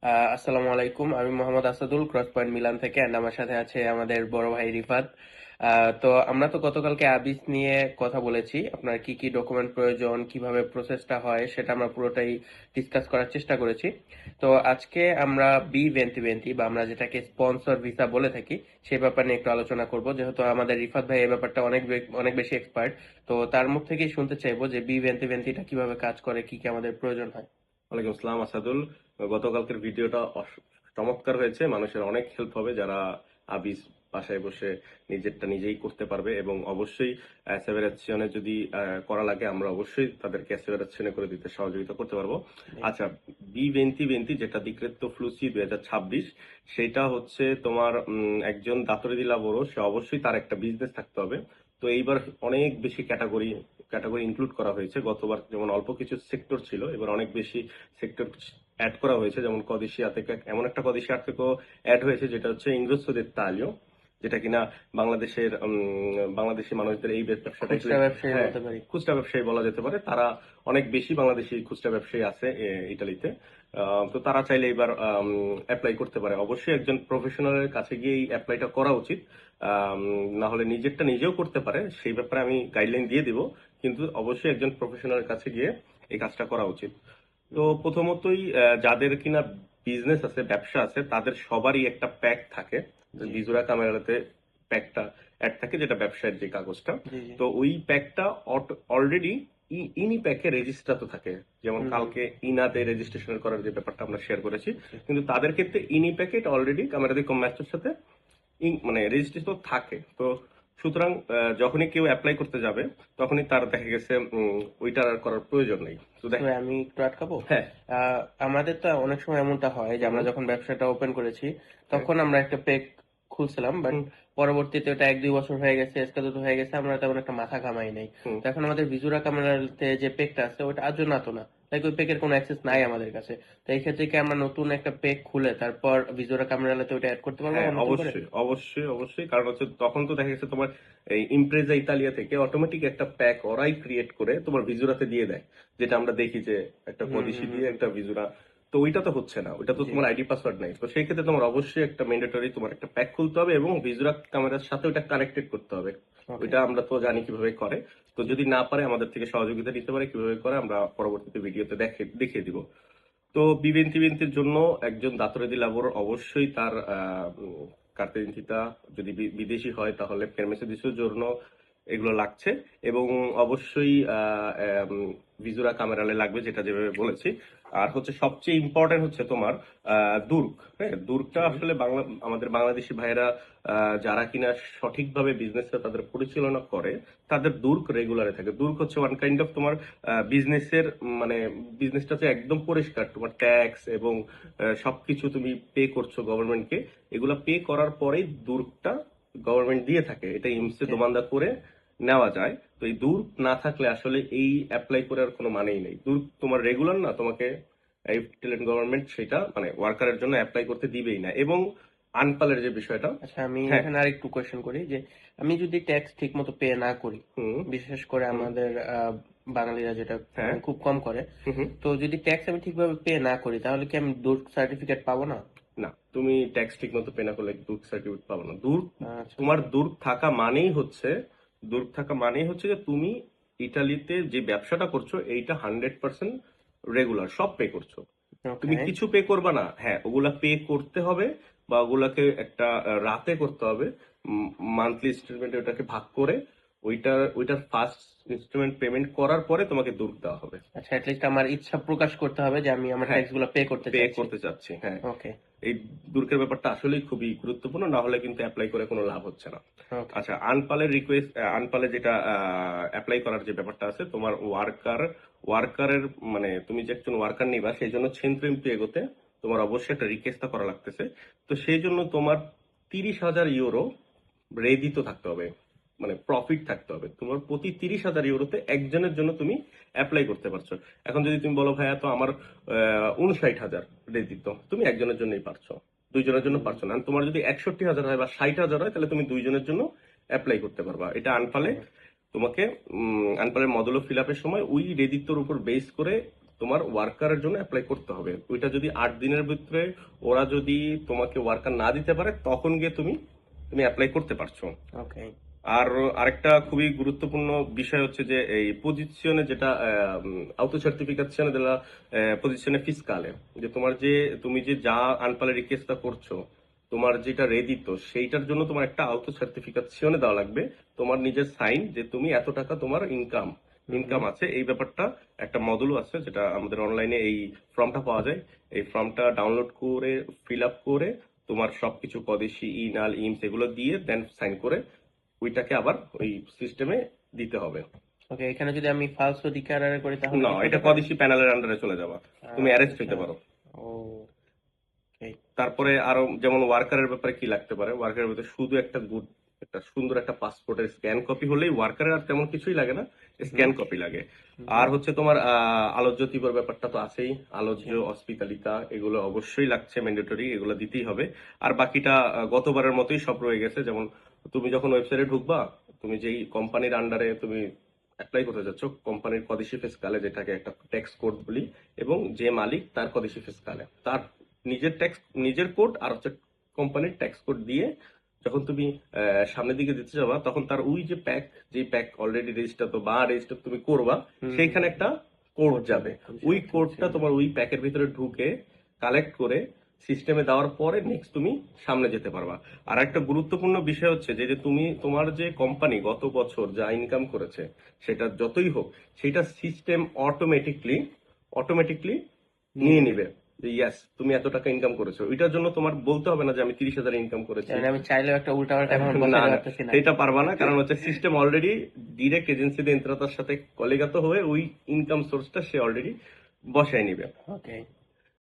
আসসালামু আলাইকুম। আমি Mohammad Asadul, cross point Milan থেকে। অ্যান্ড আমার সাথে আছে আমাদের বড় ভাই রিফাত। তো আমরা তো গতকালকে আবিস নিয়ে কথা বলেছি, আপনার কি কি ডকুমেন্ট প্রয়োজন, কিভাবে প্রসেসটা হয়, সেটা আমরা পুরোটাই ডিসকাস করার চেষ্টা করেছি। তো আজকে আমরা বি-2020 বা আমরা যেটাকে স্পন্সর ভিসা বলে থাকি, সেই ব্যাপার নিয়ে একটু আলোচনা করব, যেহেতু আমাদের রিফাত ভাই এই ব্যাপারটা অনেক বেশি এক্সপার্ট। তো তার মুখ থেকেই শুনতে চাইবো যে বি-2020টা কিভাবে কাজ করে, কি কি আমাদের প্রয়োজন হয়। ওয়ালাইকুম আসসালাম আসাদুল। গতকালকের ভিডিওটা চমৎকার হয়েছে। মানুষের অনেক হেল্প হবে যারা আবিস বাসায় বসে নিজেরটা নিজেই করতে পারবে, এবং অবশ্যই অ্যাসেভারেশনে যদি করা লাগে আমরা অবশ্যই তাদেরকে অ্যাসেভারেশনে করে দিতে সহযোগিতা করতে পারবো। আচ্ছা, বি-2020 যেটা ডিক্রেতো ফ্লুসি 2026, সেটা হচ্ছে তোমার একজন দাতরি লাভরও সে অবশ্যই তার একটা বিজনেস থাকতে হবে। তো এইবার অনেক বেশি ক্যাটাগরি ক্যাটাগরি ইনক্লুড করা হয়েছে। গতবার যেমন অল্প কিছু সেক্টর ছিল, এবার অনেক বেশি সেক্টর অ্যাড করা হয়েছে। যেমন কদেশিয়া থেকে এমন একটা কদেশিয়া থেকেও অ্যাড হয়েছে যেটা হচ্ছে ইংরেজদের তালিও, যেটা কিনা বাংলাদেশি মানুষদের এই ব্যবসাটা খুচরা ব্যবসায়ী হ্যাঁ, বলতে পারি। খুচরা ব্যবসায়ী বলা যেতে পারে। তারা অনেক বেশি বাংলাদেশি খুচরা ব্যবসায়ী আছে ইটালিতে। তো তারা চাইলে এবার অ্যাপ্লাই করতে পারে। অবশ্যই একজন প্রফেশনালের কাছে গিয়ে এই অ্যাপ্লাইটা করা উচিত। আম, না হলে নিজেরটা নিজেও করতে পারে, সেই ব্যাপারে আমি গাইডলাইন দিয়ে দিব, কিন্তু অবশ্যই একজন প্রফেশনালের কাছে গিয়ে এই কাজটা করা উচিত। তো প্রথমতই যাদের কিনা বিজনেস আছে, ব্যবসা আছে, তাদের সবারই একটা প্যাক থাকে। জি বিজুরা কামেরাতে প্যাকটা অ্যাড থাকে, যেটা ব্যবসায়ের যে কাগজটা। জি জি। তো ওই প্যাকটা অলরেডি ইনি প্যাকে রেজিস্টার তো থাকে। যেমন হুম হুম। কালকে ইনাতে রেজিস্ট্রেশন করার যে ব্যাপারটা আমরা শেয়ার করেছি, জি। কিন্তু তাদের ক্ষেত্রে ইনি প্যাকেট অলরেডি ক্যামেরাতে কমার্সের সাথে মানে রেজিস্ট্রেশন থাকে। তো সুতরাং যখনই কেউ অ্যাপ্লাই করতে যাবে, তখনই তার দেখা গেছে ওইটা আর করার প্রয়োজন নেই। তো দেখ। তো আমি একটু আটকাবো। হ্যাঁ। আমাদের তো অনেক সময় এমনটা হয় যে হুম। আমরা যখন ব্যবসাটা ওপেন করেছি, হ্যাঁ। তখন আমরা একটা পেক খুলছিলাম, বাট হুম। পরবর্তীতে ওটা 1-2 বছর হয়ে গেছে, এসকালেট হয়ে গেছে, আমরা তেমন একটা মাথা ঘামাই নাই। হুম। তো এখন আমাদের ভিজুরা কামেরাতে যে পেকটা আছে ওটা আজও না, লাইক ওই পেকের কোনো অ্যাক্সেস নাই হুম। আমাদের কাছে। তো এই ক্ষেত্রে কি আমরা নতুন একটা পেক খুলে তারপর ভিজুরা কামেরাতে ওটা অ্যাড করতে পারবো হ্যাঁ, আবার নতুন করে? অবশ্যই অবশ্যই অবশ্যই, কারণ হচ্ছে তখন তো দেখা গেছে তোমার এই ইমপ্রেজা ইতালিয়া থেকে অটোমেটিক একটা প্যাক ওরাই ক্রিয়েট করে তোমার ভিজুরাতে দিয়ে দেয়, যেটা আমরা দেখি যে একটা হুম পলিসি হুম হুম দিয়ে হুম। একটা ভিজুরা। তো ওইটা তো হচ্ছে না, ওইটা তো জি। তোমার আইডি পাসওয়ার্ড নাই। তো সেই ক্ষেত্রে তোমার অবশ্যই একটা ম্যান্ডেটরি তোমার একটা প্যাক খুলতে হবে, এবং ভিজুরা ক্যামেরার সাথে ওটা কানেক্টেড করতে হবে। ওকে। ওইটা আমরা তো জানি কিভাবে করে। তো জি। যদি না পারে আমাদের থেকে সহযোগিতা নিতে পারে, কিভাবে করে আমরা পরবর্তীতে ভিডিওতে দেখিয়ে দিব। তো বিবেন্তির জন্য একজন দাতরেদি লাভর অবশ্যই তার কার্তা ইডেন্টিতা, যদি বিদেশি হয় তাহলে পেরমেসে দিসের জন্য এগুলো লাগছে, এবং অবশ্যই ভিজুরা কামেরালে লাগবে, যেটা যেভাবে বলেছি। আর হচ্ছে সবচেয়ে ইম্পর্টেন্ট হচ্ছে তোমার দুর্গ। হ্যাঁ, দুর্গটা হুম। আসলে আমাদের বাংলাদেশি ভাইয়েরা যারা কিনা সঠিকভাবে বিজনেসটা তাদের পরিচালনা করে, তাদের দুর্গ রেগুলারে থাকে। দুর্গ হচ্ছে ওয়ান কাইন্ড অফ তোমার বিজনেসের, মানে বিজনেসটা হচ্ছে একদম পরিষ্কার। তোমার ট্যাক্স এবং সবকিছু তুমি পে করছো গভর্নমেন্টকে, এগুলা পে করার পরেই দুর্গটা গভর্নমেন্ট দিয়ে থাকে। এটা ইমসে ওকে। দোমানদা করে নেওয়া যায়। তো এই দূর না থাকলে আসলে এই অ্যাপ্লাই করার কোনো মানেই নেই। দূর তোমার রেগুলার না, তোমাকে ইটালিয়ান গভর্নমেন্ট সেটা মানে ওয়ার্কারের জন্য অ্যাপ্লাই করতে দিবেই না। এবং আনপালের যে বিষয়টা। আচ্ছা, আমি হ্যাঁ। এখানে আরেকটু কোয়েশ্চেন করি যে আমি যদি ট্যাক্স ঠিক মতো পে না করি, হুম। বিশেষ করে হুম। আমাদের বাঙালিরা যেটা হ্যাঁ। মানে খুব কম করে, হুম। হুম। তো যদি ট্যাক্স আমি ঠিকভাবে পে না করি তাহলে কি আমি ডোর সার্টিফিকেট পাবো না? না, তুমি ট্যাক্স ঠিক মতো পে না করলে দুর্গ সার্টিফিকেট পাবো না। আচ্ছা তোমার আচ্ছা। দুর্গ থাকা মানেই হচ্ছে যে তুমি ইটালিতে যে ব্যবসাটা করছো এইটা 100% রেগুলার সব পে করছো। তুমি ওকে। কিছু পে করবা না, হ্যাঁ ওগুলা পে করতে হবে, বা ওগুলাকে একটা রাতে করতে হবে। মান্থলি ইনস্টলমেন্টে ওটাকে ভাগ করে ওইটার ফার্স্ট ইনস্টলমেন্ট পেমেন্ট করার পরে তোমাকে দুর্গ দেওয়া হবে। আচ্ছা, অ্যাটলিস্ট আমার ইচ্ছা প্রকাশ করতে হবে যে আমি আমার হ্যাঁ, ট্যাক্স গুলো পে করতে পে চাচ্ছি। করতে চাচ্ছি, হ্যাঁ। ওকে। এই দুর্গের ব্যাপারটা আসলেই খুবই গুরুত্বপূর্ণ, না হলে কিন্তু অ্যাপ্লাই করে কোনো লাভ হচ্ছে না। ওকে। আচ্ছা, আনপালে যেটা অ্যাপ্লাই করার যে ব্যাপারটা আছে, তোমার ওয়ার্কারের মানে তুমি যে একজন ওয়ার্কার নিবা, সেই জন্য সেন্ট্রাল এগোতে তোমার অবশ্যই একটা রিকোয়েস্ট করা লাগতেছে। তো সেই জন্য তোমার 30,000 ইউরো রেডি তো থাকতে হবে, মানে প্রফিট থাকতে হবে। তোমার প্রতি 30,000 ইউরোতে একজনের জন্য তুমি অ্যাপ্লাই করতে পারছো। এখন যদি তুমি বলো ভাইয়া তো আমার 59,000 রেডি, তো তুমি একজনের জন্যই পারছো, দুইজনের জন্য হুম। পারছো না। আর তোমার যদি 61,000 হয় বা 60,000 হয়, তাহলে তুমি দুইজনের জন্য অ্যাপ্লাই করতে পারবা। এটা আনফালে তোমাকে আনপালের মডুলো ফিল আপের সময় ওই রেদিত্বর উপর বেস করে তোমার ওয়ার্কারের জন্য অ্যাপ্লাই করতে হবে। ওইটা যদি 8 দিনের ভিতরে ওরা যদি তোমাকে ওয়ার্কার না দিতে পারে, তখন গিয়ে তুমি তুমি অ্যাপ্লাই করতে পারছো। ওকে। আর আরেকটা খুবই গুরুত্বপূর্ণ বিষয় হচ্ছে যে এই পজিশনে যেটা autocertificazione della posizione fiscale, যে তোমার যে তুমি যে যা আনপালে রিকোয়েস্টটা করছো, তোমার যেটা রেডি, তো সেইটার জন্য তোমার একটা আউটো সার্টিফিকেশনে দেওয়া লাগবে, তোমার নিজের সাইন যে তুমি এত টাকা তোমার ইনকাম হুম। আছে। এই ব্যাপারটা একটা মডুলও আছে, যেটা আমাদের অনলাইনে এই ফর্মটা পাওয়া যায়। এই ফর্মটা ডাউনলোড করে ফিল আপ করে তোমার সবকিছু কদেশি ইনাল ইমস এগুলো দিয়ে দেন সাইন করে ওইটাকে আবার ওই সিস্টেমে দিতে হবে। ওকে, এখানে যদি আমি ফালসো ডিক্লারারে করি তাহলে না, কিছু এটা হতে পারে? কদেশি প্যানেলের আন্ডারে চলে যাবা, তুমি অ্যারেস্ট আচ্ছা। হইতে পারো। ও, ওকে। তারপরে আরো যেমন ওয়ার্কারের ব্যাপারে কি লাগতে পারে, ওয়ার্কারের ভিতরে শুধু একটা সুন্দর একটা পাসপোর্টের স্ক্যান কপি হলেই, ওয়ার্কারের আর তেমন কিছুই লাগে না, স্ক্যান কপি লাগে। আর হচ্ছে তোমার আলোচ্য তীব্র ব্যাপারটা তো আছেই, আলোচ্য হসপিটালিটা এগুলো অবশ্যই লাগছে, ম্যান্ডেটরি, এগুলো দিতেই হবে। আর বাকিটা গতবারের মতোই সব রয়ে গেছে। যেমন তুমি যখন ওয়েবসাইটে ঢুকবা, তুমি যেই কোম্পানির আন্ডারে তুমি অ্যাপ্লাই করতে যাচ্ছ, কোম্পানির কদেশি ফিসকালে, যেটাকে একটা ট্যাক্স কোড বলি, এবং যে মালিক তার কদেশি ফিসকালে তার নিজের ট্যাক্স, নিজের কোড আর হচ্ছে কোম্পানির ট্যাক্স কোড দিয়ে যখন তুমি সামনের দিকে দিতে যাবা, তখন তার ওই যে প্যাক অলরেডি রেজিস্টার তো বা রেজিস্টার তুমি করবা, সেইখানে একটা কোড যাবে। ওই কোডটা তোমার ওই প্যাকের ভিতরে ঢুকে কালেক্ট করে সিস্টেমে দেওয়ার পরে নেক্সট তুমি সামনে যেতে পারবা। আর একটা গুরুত্বপূর্ণ বিষয় হচ্ছে যে যে তুমি তোমার যে কোম্পানি গত বছর যা ইনকাম করেছে, সেটা যতই হোক, সেটা সিস্টেম অটোমেটিকলি নিয়ে নিবে যে ইয়েস তুমি এত টাকা ইনকাম করেছো। ওইটার জন্য তোমার বলতে হবে না যে আমি 30,000 ইনকাম করেছি। মানে আমি চাইলেও একটা উল্টাপাল্টা এখন না বসাতে না, পারতেছি না। সেটা পারবা না, কারণ হচ্ছে সিস্টেম অলরেডি ডিরেক্ট এজেন্সি দিয়ে ইন্ত্রাতার সাথে কলিগাত হয়ে ওই ইনকাম সোর্সটা সে অলরেডি বসায় নিবে। ওকে।